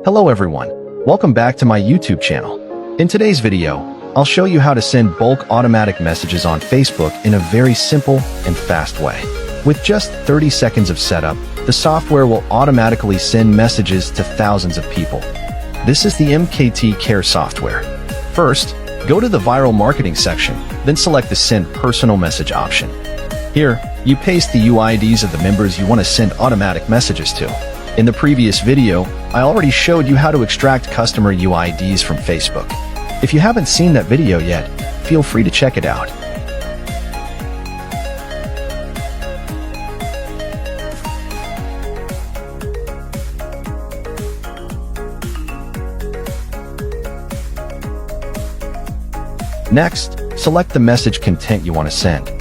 Hello everyone, welcome back to my YouTube channel. In today's video, I'll show you how to send bulk automatic messages on Facebook in a very simple and fast way. With just 30 seconds of setup, the software will automatically send messages to thousands of people. This is the MKT Care software. First, go to the viral marketing section, then select the Send Personal Message option. Here, you paste the UIDs of the members you want to send automatic messages to. In the previous video, I already showed you how to extract customer UIDs from Facebook. If you haven't seen that video yet, feel free to check it out. Next, select the message content you want to send.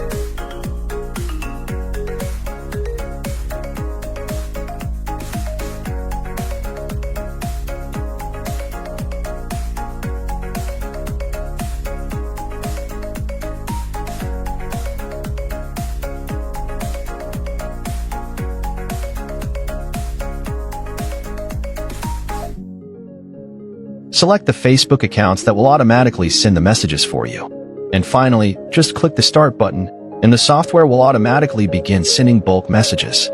Select the Facebook accounts that will automatically send the messages for you. And finally, just click the Start button, and the software will automatically begin sending bulk messages.